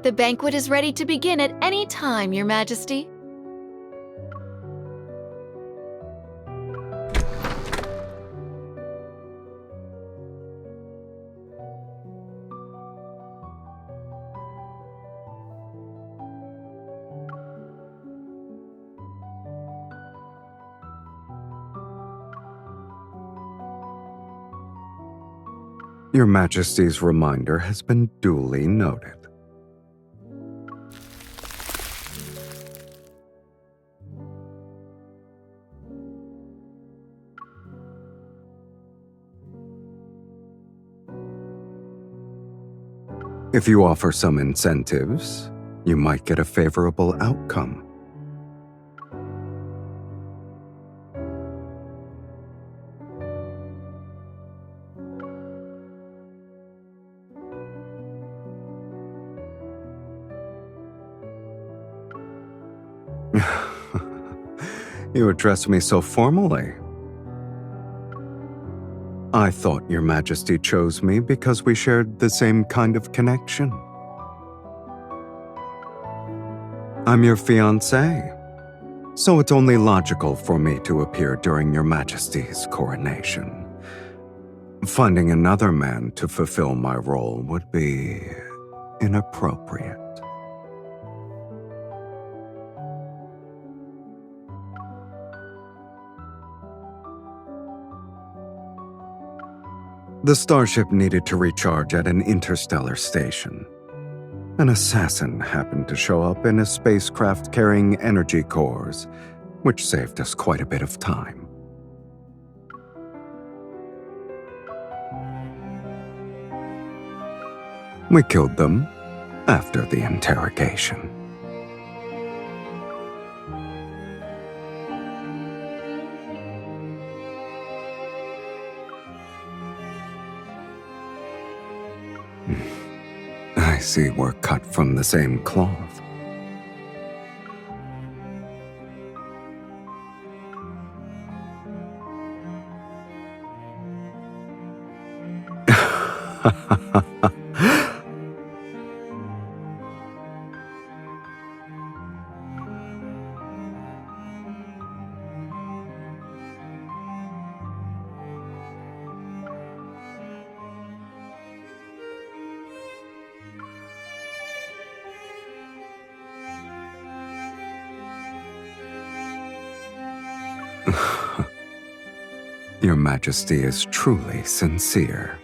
The banquet is ready to begin at any time, Your Majesty. Your Majesty's reminder has been duly noted. If you offer some incentives, you might get a favorable outcome. You address me so formally. I thought Your Majesty chose me because we shared the same kind of connection. I'm your fiancé, so it's only logical for me to appear during Your Majesty's coronation. Finding another man to fulfill my role would be inappropriate. The starship needed to recharge at an interstellar station. An assassin happened to show up in a spacecraft carrying energy cores, which saved us quite a bit of time. We killed them after the interrogation. I see we're cut from the same cloth. Your Majesty is truly sincere.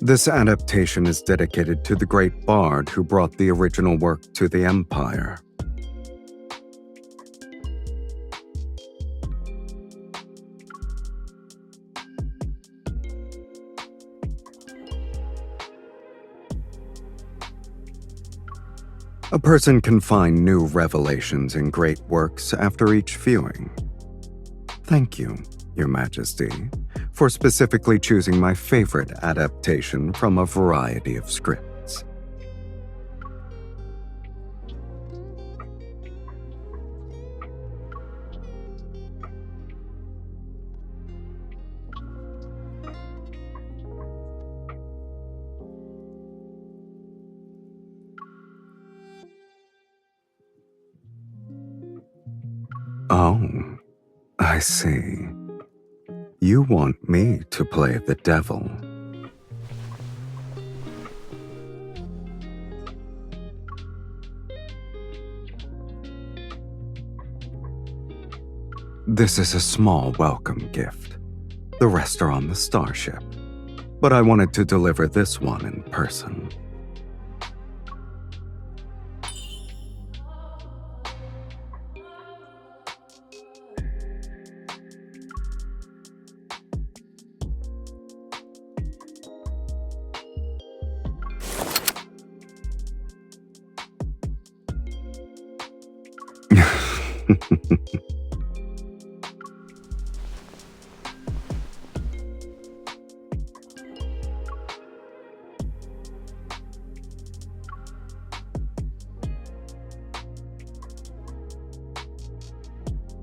This adaptation is dedicated to the great bard who brought the original work to the Empire. A person can find new revelations in great works after each viewing. Thank you, Your Majesty, for specifically choosing my favorite adaptation from a variety of scripts. Oh, I see. You want me to play the devil. This is a small welcome gift. The rest are on the starship, but I wanted to deliver this one in person.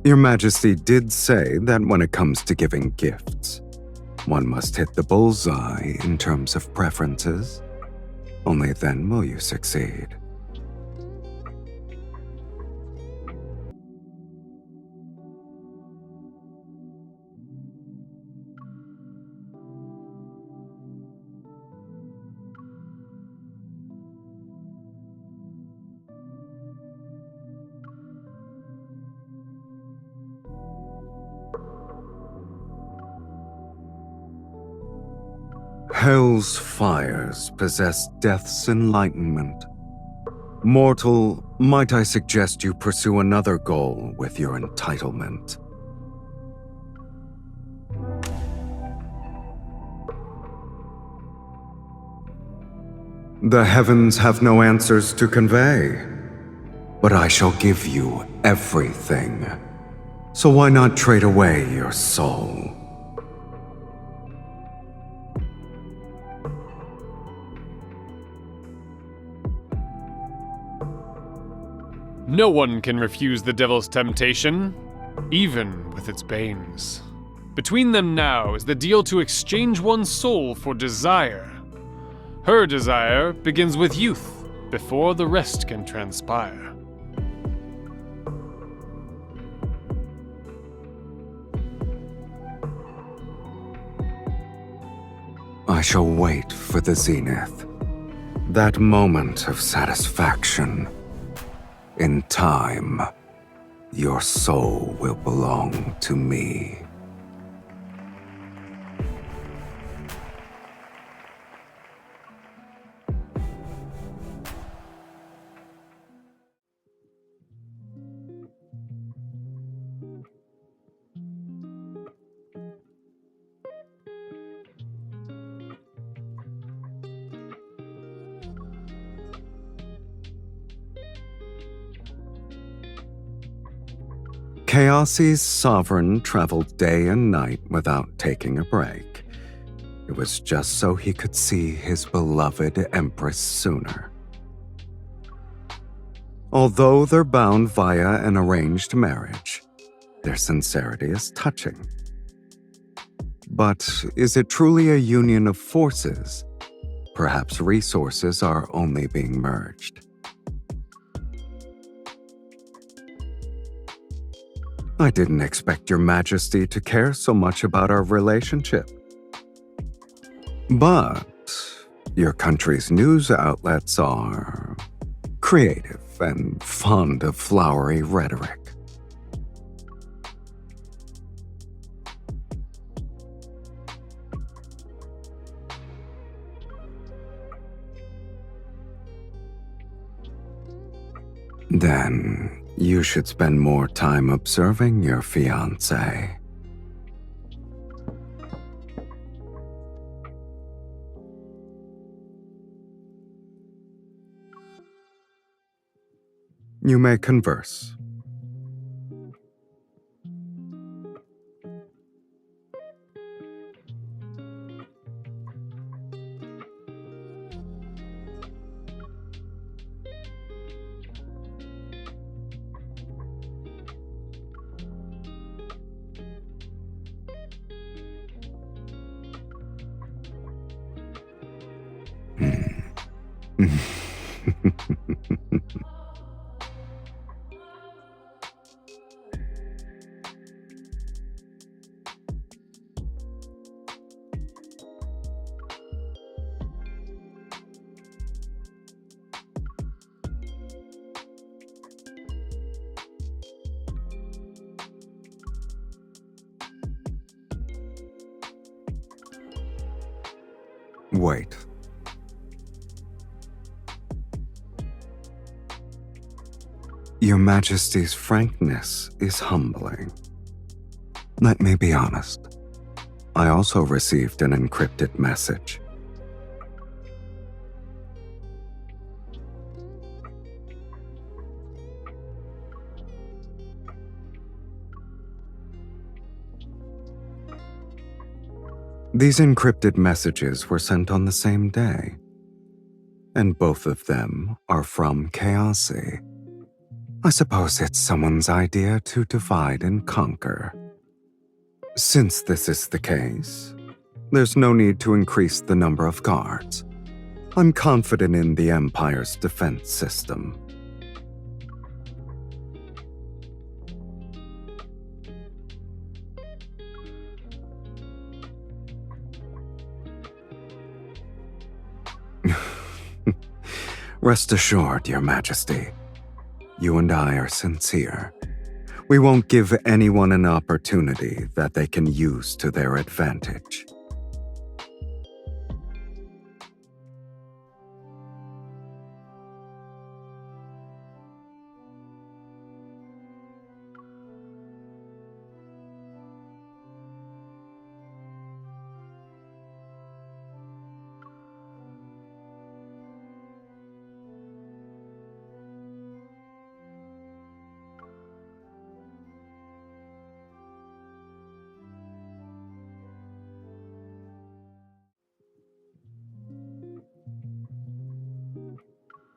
Your Majesty did say that when it comes to giving gifts, one must hit the bullseye in terms of preferences. Only then will you succeed. Hell's fires possess death's enlightenment. Mortal, might I suggest you pursue another goal with your entitlement? The heavens have no answers to convey, but I shall give you everything. So why not trade away your soul? No one can refuse the devil's temptation, even with its banes. Between them now is the deal to exchange one's soul for desire. Her desire begins with youth, before the rest can transpire. I shall wait for the zenith. That moment of satisfaction. In time, your soul will belong to me. Chaosi's sovereign traveled day and night without taking a break. It was just so he could see his beloved Empress sooner. Although they're bound via an arranged marriage, their sincerity is touching. But is it truly a union of forces? Perhaps resources are only being merged. I didn't expect Your Majesty to care so much about our relationship. But your country's news outlets are creative and fond of flowery rhetoric. Then you should spend more time observing your fiancé. You may converse. Wait. Your Majesty's frankness is humbling. Let me be honest. I also received an encrypted message. These encrypted messages were sent on the same day, and both of them are from Chaosy. I suppose it's someone's idea to divide and conquer. Since this is the case, there's no need to increase the number of guards. I'm confident in the Empire's defense system. Rest assured, Your Majesty, you and I are sincere. We won't give anyone an opportunity that they can use to their advantage.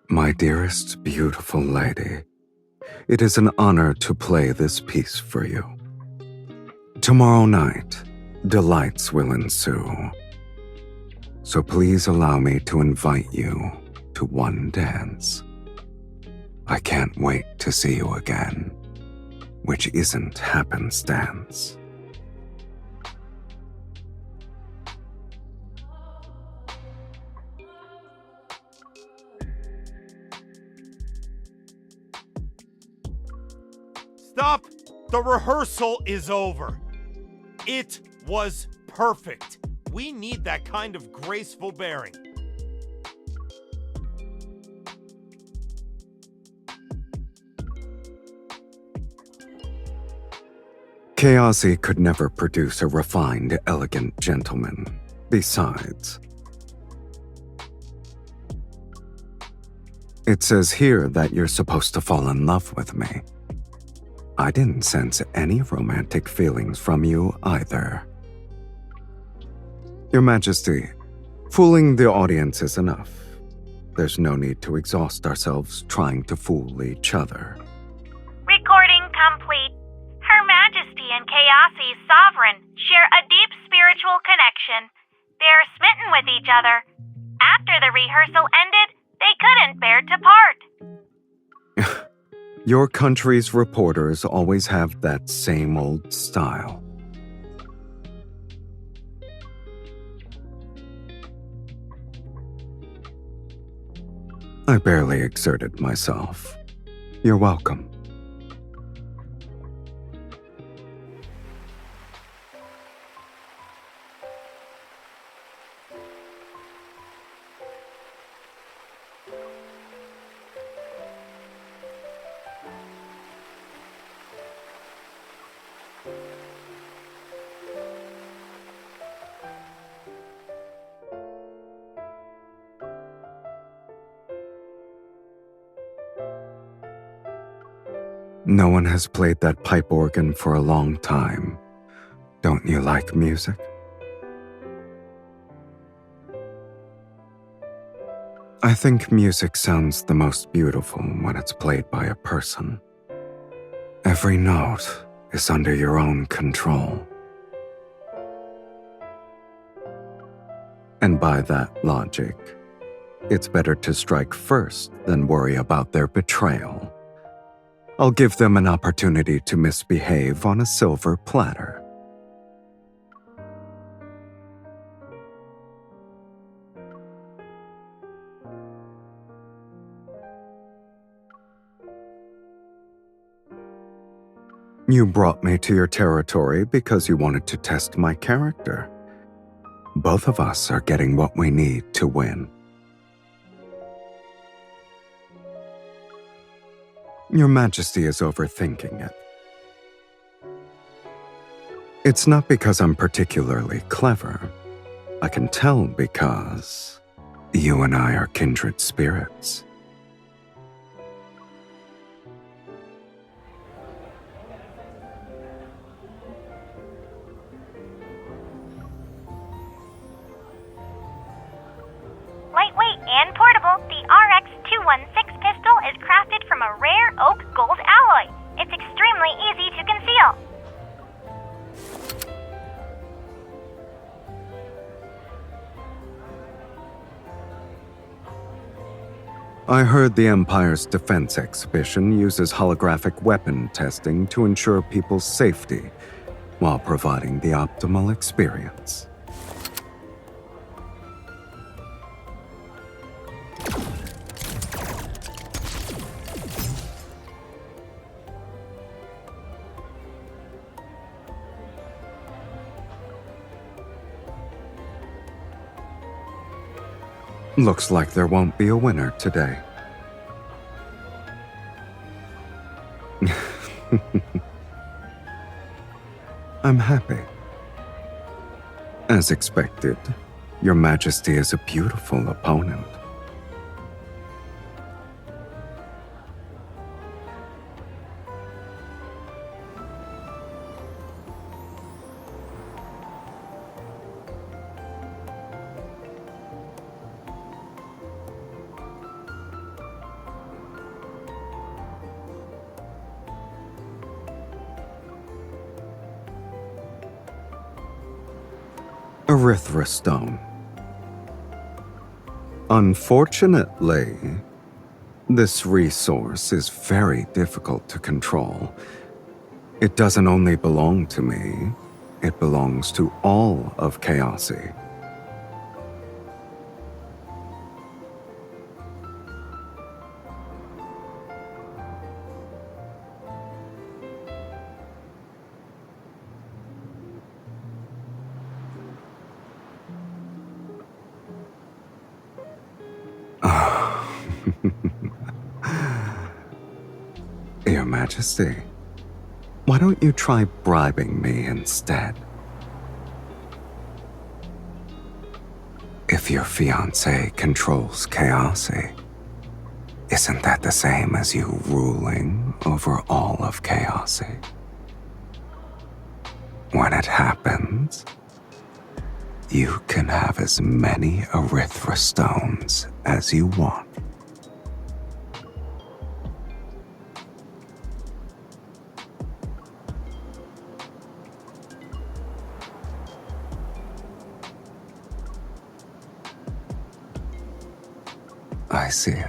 My dearest, beautiful lady, it is an honor to play this piece for you. Tomorrow night, delights will ensue. So please allow me to invite you to one dance. I can't wait to see you again, which isn't happenstance. Stop! The rehearsal is over. It was perfect. We need that kind of graceful bearing. Chaosy could never produce a refined, elegant gentleman. Besides, it says here that you're supposed to fall in love with me. I didn't sense any romantic feelings from you either. Your Majesty, fooling the audience is enough. There's no need to exhaust ourselves trying to fool each other. Recording complete. Her Majesty and Chaosy's sovereign share a deep spiritual connection. They're smitten with each other. After the rehearsal ended, they couldn't bear to part. Your country's reporters always have that same old style. I barely exerted myself. You're welcome. No one has played that pipe organ for a long time. Don't you like music? I think music sounds the most beautiful when it's played by a person. Every note is under your own control. And by that logic, it's better to strike first than worry about their betrayal. I'll give them an opportunity to misbehave on a silver platter. You brought me to your territory because you wanted to test my character. Both of us are getting what we need to win. Your Majesty is overthinking it. It's not because I'm particularly clever. I can tell because you and I are kindred spirits. oak gold alloy. It's extremely easy to conceal. I heard the Empire's defense exhibition uses holographic weapon testing to ensure people's safety while providing the optimal experience. Looks like there won't be a winner today. I'm happy. As expected, Your Majesty is a beautiful opponent. Erythra Stone. Unfortunately, this resource is very difficult to control. It doesn't only belong to me, it belongs to all of Chaosy. Your Majesty, why don't you try bribing me instead? If your fiancé controls Chaosy, isn't that the same as you ruling over all of Chaosy? When it happens, you can have as many Erythra Stones as you want. I see it.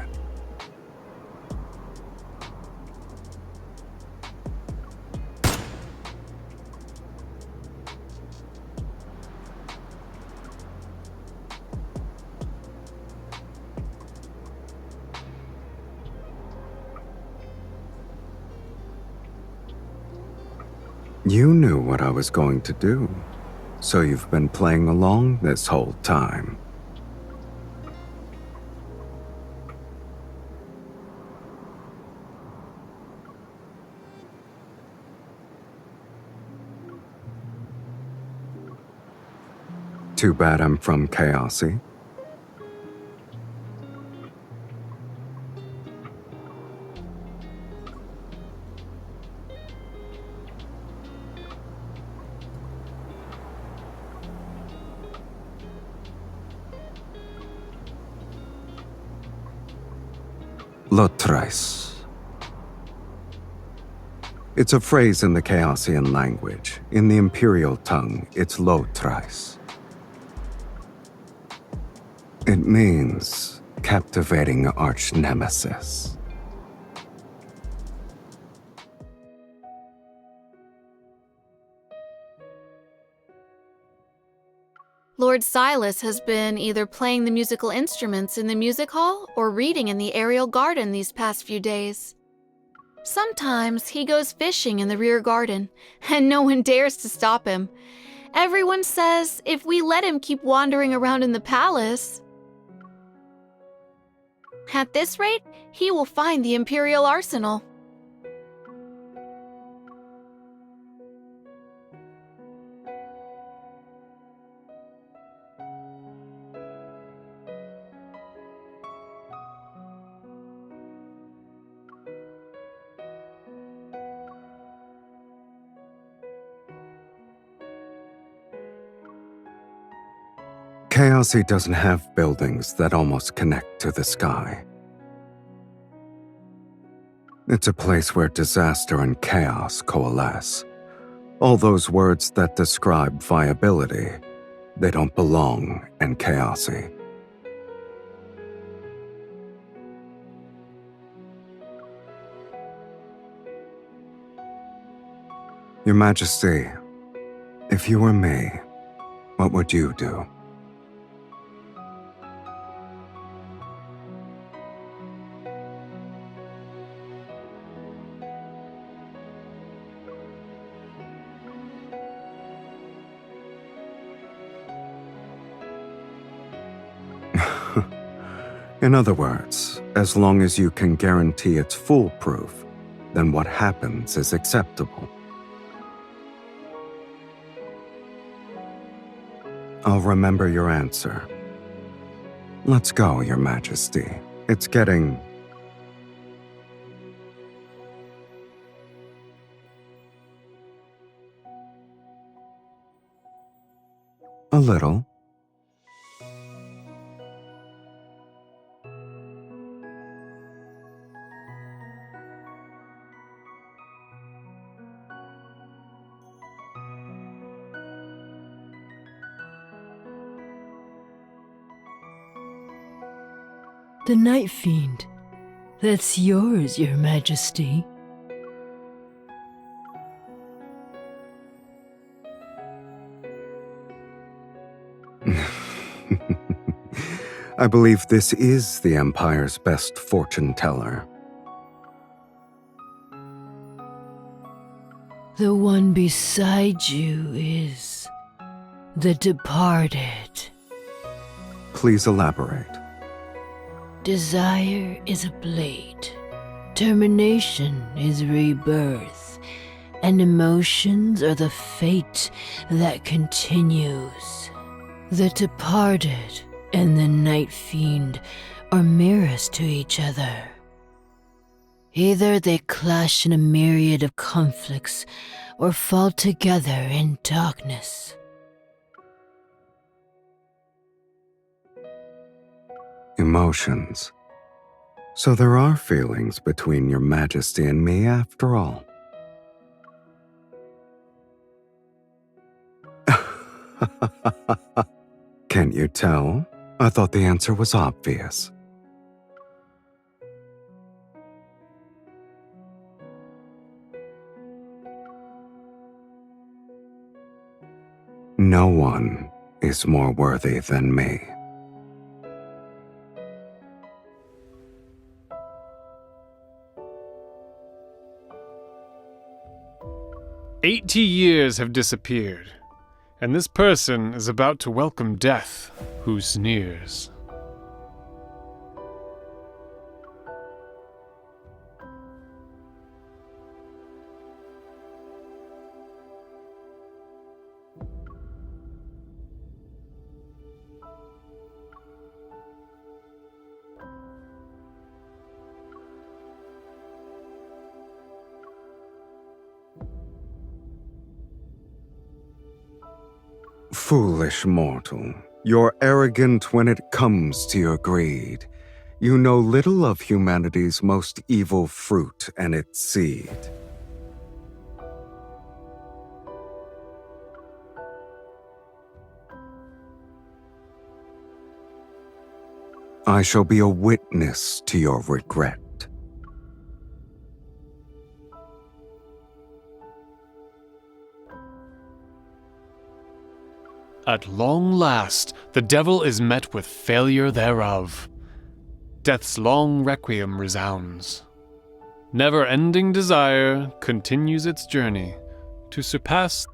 You knew what I was going to do, so you've been playing along this whole time. Too bad I'm from Chaosy. Lotrais. It's a phrase in the Chaosian language. In the Imperial tongue, it's Lotrais. It means captivating arch-nemesis. Lord Sylus has been either playing the musical instruments in the music hall or reading in the aerial garden these past few days. Sometimes he goes fishing in the rear garden, and no one dares to stop him. Everyone says if we let him keep wandering around in the palace, at this rate, he will find the Imperial arsenal. Chaosy doesn't have buildings that almost connect to the sky. It's a place where disaster and chaos coalesce. All those words that describe viability, they don't belong in chaosy. Your Majesty, if you were me, what would you do? In other words, as long as you can guarantee it's foolproof, then what happens is acceptable. I'll remember your answer. Let's go, Your Majesty. It's getting... a little. The Night Fiend. That's yours, Your Majesty. I believe this is the Empire's best fortune teller. The one beside you is the departed. Please elaborate. Desire is a blade. Termination is rebirth. And emotions are the fate that continues. The departed and the Night Fiend are mirrors to each other. Either they clash in a myriad of conflicts or fall together in darkness. Emotions. So there are feelings between Your Majesty and me after all. Can't you tell? I thought the answer was obvious. No one is more worthy than me. "80 years have disappeared, and this person is about to welcome death, who sneers. Foolish mortal, you're arrogant when it comes to your greed. You know little of humanity's most evil fruit and its seed. I shall be a witness to your regret. At long last, the devil is met with failure thereof. Death's long requiem resounds. Never-ending desire continues its journey to surpass.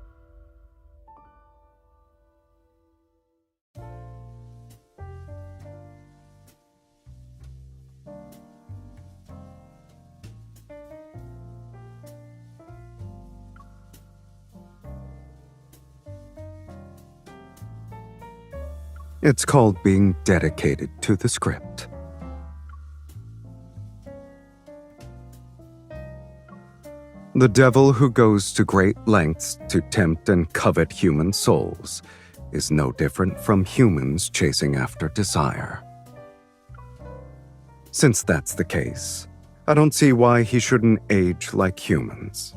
It's called being dedicated to the script. The devil who goes to great lengths to tempt and covet human souls is no different from humans chasing after desire. Since that's the case, I don't see why he shouldn't age like humans.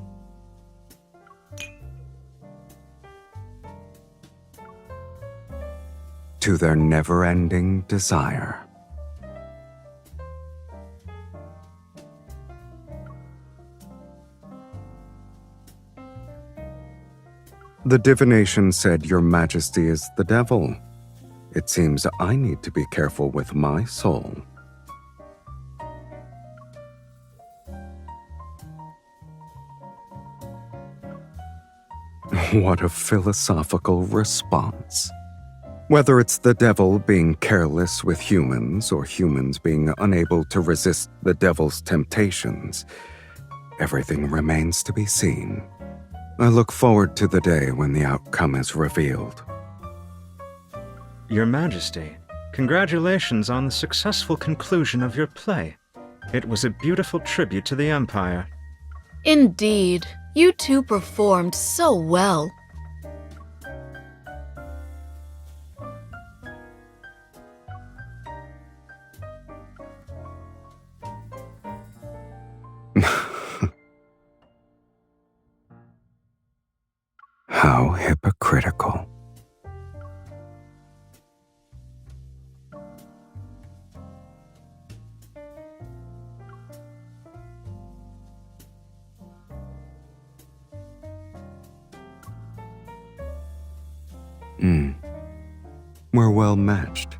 To their never-ending desire. The divination said your majesty is the devil. It seems I need to be careful with my soul. What a philosophical response. Whether it's the devil being careless with humans or humans being unable to resist the devil's temptations, everything remains to be seen. I look forward to the day when the outcome is revealed. Your Majesty, congratulations on the successful conclusion of your play. It was a beautiful tribute to the Empire. Indeed, you two performed so well. How hypocritical. We're well matched.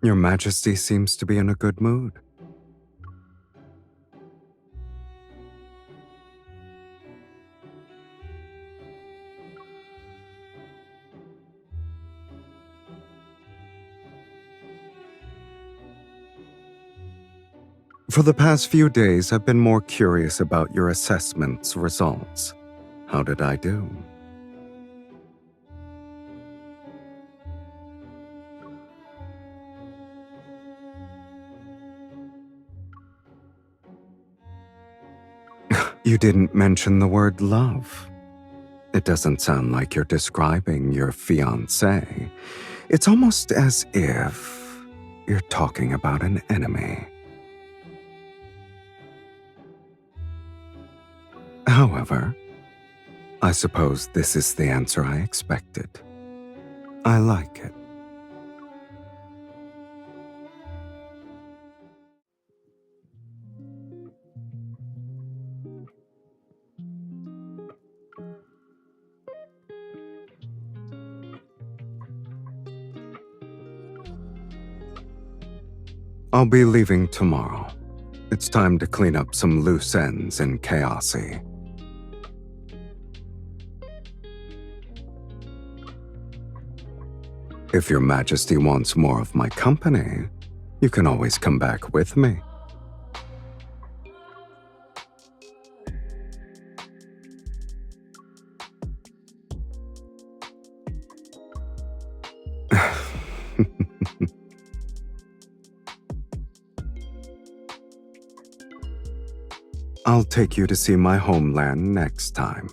Your Majesty seems to be in a good mood. For the past few days, I've been more curious about your assessment's results. How did I do? You didn't mention the word love. It doesn't sound like you're describing your fiancé. It's almost as if you're talking about an enemy. However, I suppose this is the answer I expected. I like it. I'll be leaving tomorrow. It's time to clean up some loose ends in Chaosy. If your Majesty wants more of my company, you can always come back with me. I'll take you to see my homeland next time.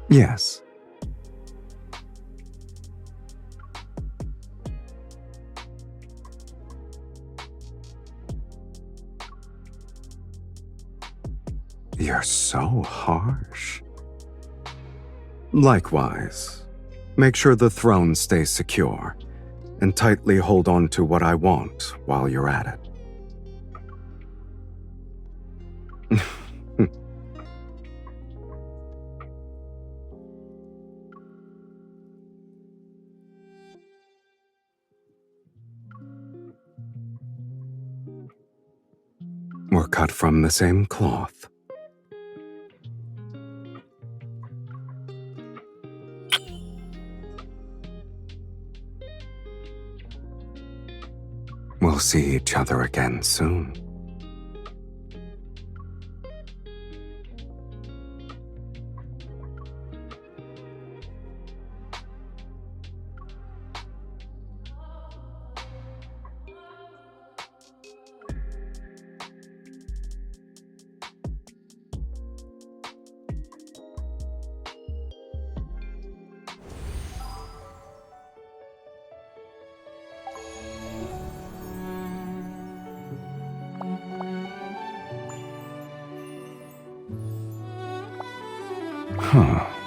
Yes. You're so harsh. Likewise, make sure the throne stays secure, and tightly hold on to what I want while you're at it. We're cut from the same cloth. We'll see each other again soon. Huh.